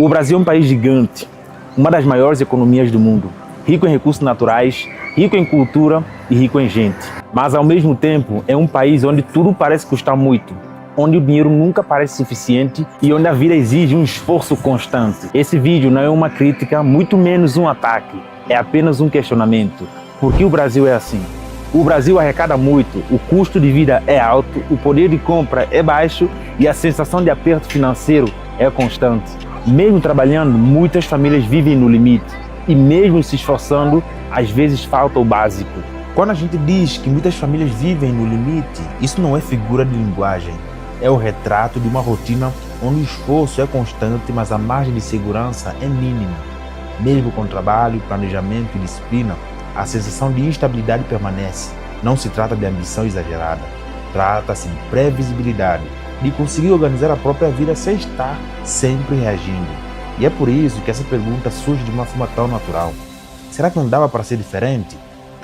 O Brasil é um país gigante, uma das maiores economias do mundo, rico em recursos naturais, rico em cultura e rico em gente. Mas ao mesmo tempo é um país onde tudo parece custar muito, onde o dinheiro nunca parece suficiente e onde a vida exige um esforço constante. Esse vídeo não é uma crítica, muito menos um ataque, é apenas um questionamento. Por que o Brasil é assim? O Brasil arrecada muito, o custo de vida é alto, o poder de compra é baixo e a sensação de aperto financeiro é constante. Mesmo trabalhando, muitas famílias vivem no limite e mesmo se esforçando, às vezes falta o básico. Quando a gente diz que muitas famílias vivem no limite, isso não é figura de linguagem. É o retrato de uma rotina onde o esforço é constante, mas a margem de segurança é mínima. Mesmo com trabalho, planejamento e disciplina, a sensação de instabilidade permanece. Não se trata de ambição exagerada, trata-se de previsibilidade, de conseguir organizar a própria vida sem estar sempre reagindo. E é por isso que essa pergunta surge de uma forma tão natural. Será que não dava para ser diferente?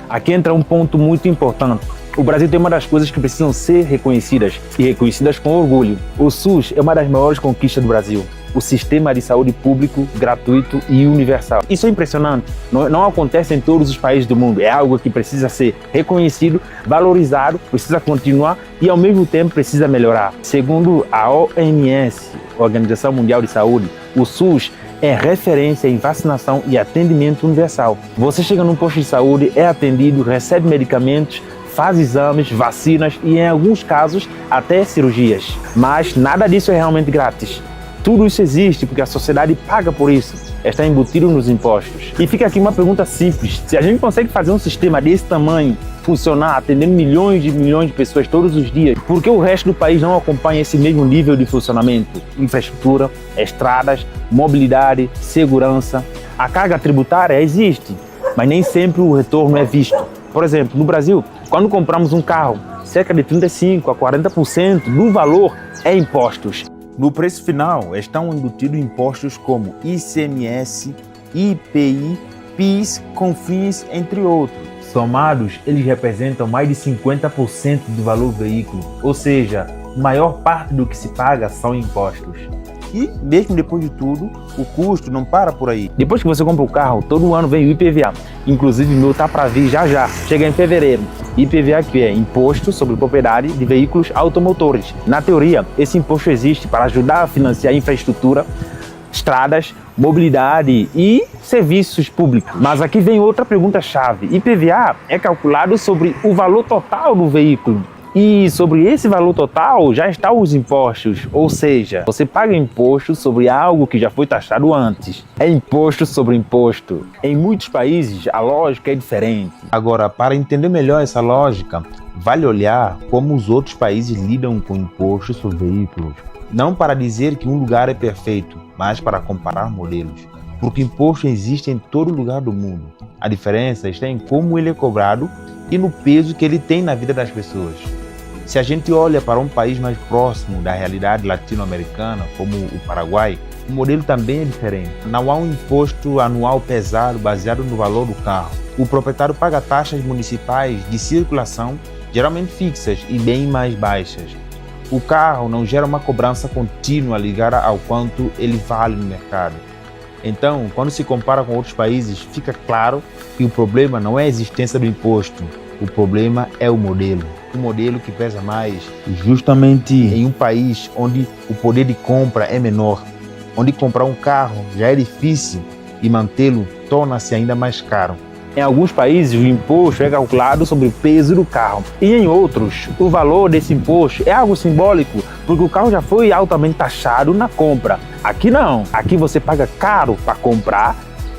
Aqui entra um ponto muito importante. O Brasil tem uma das coisas que precisam ser reconhecidas e reconhecidas com orgulho. O SUS é uma das maiores conquistas do Brasil. O sistema de saúde público, gratuito e universal. Isso é impressionante. Não acontece em todos os países do mundo. É algo que precisa ser reconhecido, valorizado, precisa continuar e ao mesmo tempo precisa melhorar. Segundo a OMS, Organização Mundial de Saúde, o SUS é referência em vacinação e atendimento universal. Você chega num posto de saúde, é atendido, recebe medicamentos, faz exames, vacinas e em alguns casos até cirurgias. Mas nada disso é realmente grátis. Tudo isso existe porque a sociedade paga por isso, está embutido nos impostos. E fica aqui uma pergunta simples: se a gente consegue fazer um sistema desse tamanho funcionar, atendendo milhões de pessoas todos os dias, por que o resto do país não acompanha esse mesmo nível de funcionamento? Infraestrutura, estradas, mobilidade, segurança. A carga tributária existe, mas nem sempre o retorno é visto. Por exemplo, no Brasil, quando compramos um carro, cerca de 35% a 40% do valor é impostos. No preço final estão embutidos impostos como ICMS, IPI, PIS, CONFINS, entre outros. Somados, eles representam mais de 50% do valor do veículo, ou seja, a maior parte do que se paga são impostos. E, mesmo depois de tudo, o custo não para por aí. Depois que você compra o carro, todo ano vem o IPVA. Inclusive, o meu tá para vir já. Chega em fevereiro. IPVA, que é Imposto sobre Propriedade de Veículos Automotores. Na teoria, esse imposto existe para ajudar a financiar a infraestrutura, estradas, mobilidade e serviços públicos. Mas aqui vem outra pergunta-chave. IPVA é calculado sobre o valor total do veículo. E sobre esse valor total já estão os impostos, ou seja, você paga imposto sobre algo que já foi taxado antes. É imposto sobre imposto. Em muitos países a lógica é diferente. Agora, para entender melhor essa lógica, vale olhar como os outros países lidam com impostos sobre veículos. Não para dizer que um lugar é perfeito, mas para comparar modelos. Porque imposto existe em todo lugar do mundo. A diferença está em como ele é cobrado e no peso que ele tem na vida das pessoas. Se a gente olha para um país mais próximo da realidade latino-americana, como o Paraguai, o modelo também é diferente. Não há um imposto anual pesado baseado no valor do carro. O proprietário paga taxas municipais de circulação, geralmente fixas e bem mais baixas. O carro não gera uma cobrança contínua ligada ao quanto ele vale no mercado. Então, quando se compara com outros países, fica claro que o problema não é a existência do imposto, o problema é o modelo. O modelo que pesa mais, justamente em um país onde o poder de compra é menor, onde comprar um carro já é difícil e mantê-lo torna-se ainda mais caro. Em alguns países, o imposto é calculado sobre o peso do carro. E em outros, o valor desse imposto é algo simbólico, porque o carro já foi altamente taxado na compra. Aqui não. Aqui você paga caro para comprar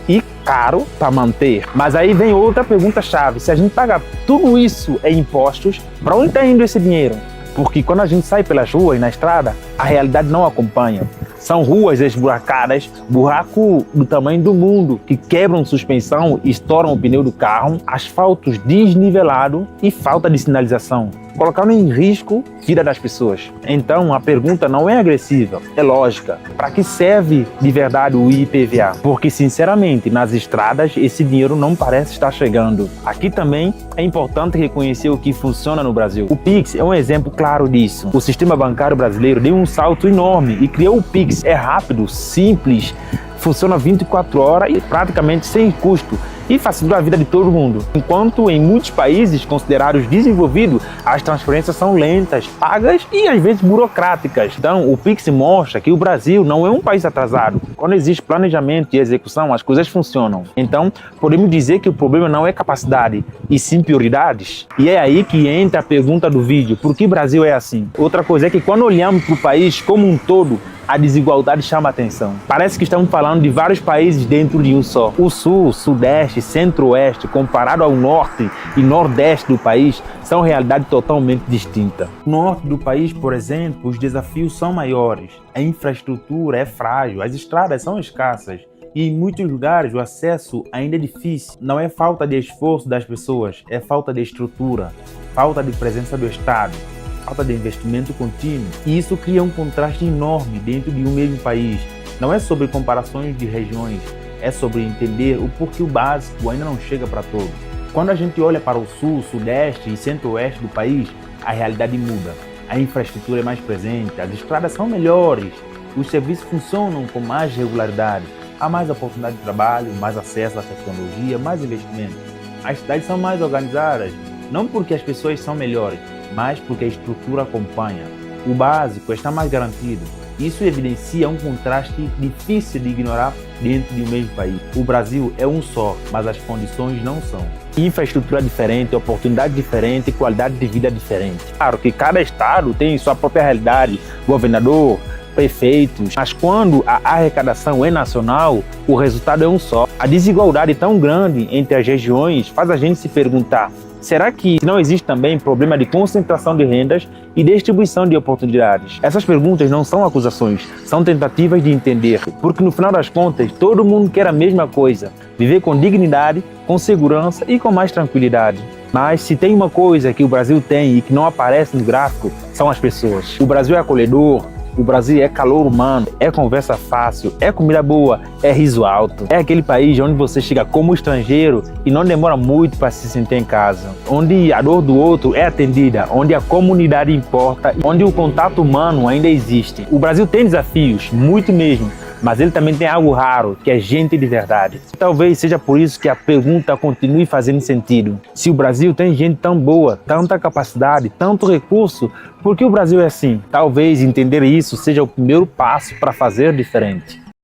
e caro para manter. Mas aí vem outra pergunta-chave. Se a gente paga tudo isso em impostos, para onde está indo esse dinheiro? Porque quando a gente sai pelas ruas e na estrada, a realidade não acompanha. São ruas esburacadas, buraco do tamanho do mundo, que quebram suspensão e estouram o pneu do carro, asfaltos desnivelados e falta de sinalização. colocando em risco a vida das pessoas. Então, a pergunta não é agressiva, é lógica. Para que serve de verdade o IPVA? Porque, sinceramente, nas estradas, esse dinheiro não parece estar chegando. Aqui também é importante reconhecer o que funciona no Brasil. O Pix é um exemplo claro disso. O sistema bancário brasileiro deu um salto enorme e criou o Pix. É rápido, simples, funciona 24 horas e praticamente sem custo e facilita a vida de todo mundo. Enquanto em muitos países considerados desenvolvidos, as transferências são lentas, pagas e às vezes burocráticas. Então, o Pix mostra que o Brasil não é um país atrasado. Quando existe planejamento e execução, as coisas funcionam. Então, podemos dizer que o problema não é capacidade, e sim prioridades. E é aí que entra a pergunta do vídeo: por que o Brasil é assim? Outra coisa é que quando olhamos para o país como um todo, a desigualdade chama a atenção. Parece que estamos falando de vários países dentro de um só. O sul, sudeste, centro-oeste, comparado ao norte e nordeste do país, são realidades totalmente distintas. No norte do país, por exemplo, os desafios são maiores. A infraestrutura é frágil, as estradas são escassas. E em muitos lugares o acesso ainda é difícil. Não é falta de esforço das pessoas, é falta de estrutura, falta de presença do Estado, falta de investimento contínuo. E isso cria um contraste enorme dentro de um mesmo país. Não é sobre comparações de regiões, é sobre entender o porquê o básico ainda não chega para todos. Quando a gente olha para o sul, sudeste e centro-oeste do país, a realidade muda. A infraestrutura é mais presente, as estradas são melhores, os serviços funcionam com mais regularidade, há mais oportunidade de trabalho, mais acesso à tecnologia, mais investimento. As cidades são mais organizadas, não porque as pessoas são melhores, mas porque a estrutura acompanha. O básico está mais garantido. Isso evidencia um contraste difícil de ignorar dentro de um mesmo país. O Brasil é um só, mas as condições não são. Infraestrutura diferente, oportunidade diferente, qualidade de vida diferente. Claro que cada estado tem sua própria realidade, governador, prefeitos, mas quando a arrecadação é nacional, o resultado é um só. A desigualdade tão grande entre as regiões faz a gente se perguntar: será que não existe também problema de concentração de rendas e distribuição de oportunidades? Essas perguntas não são acusações, são tentativas de entender, porque no final das contas, todo mundo quer a mesma coisa: viver com dignidade, com segurança e com mais tranquilidade. Mas se tem uma coisa que o Brasil tem e que não aparece no gráfico, são as pessoas. O Brasil é acolhedor, o Brasil é calor humano, é conversa fácil, é comida boa, é riso alto. É aquele país onde você chega como estrangeiro e não demora muito para se sentir em casa. Onde a dor do outro é atendida, onde a comunidade importa, onde o contato humano ainda existe. O Brasil tem desafios, muito mesmo, mas ele também tem algo raro, que é gente de verdade. Talvez seja por isso que a pergunta continue fazendo sentido. Se o Brasil tem gente tão boa, tanta capacidade, tanto recurso, por que o Brasil é assim? Talvez entender isso seja o primeiro passo para fazer diferente.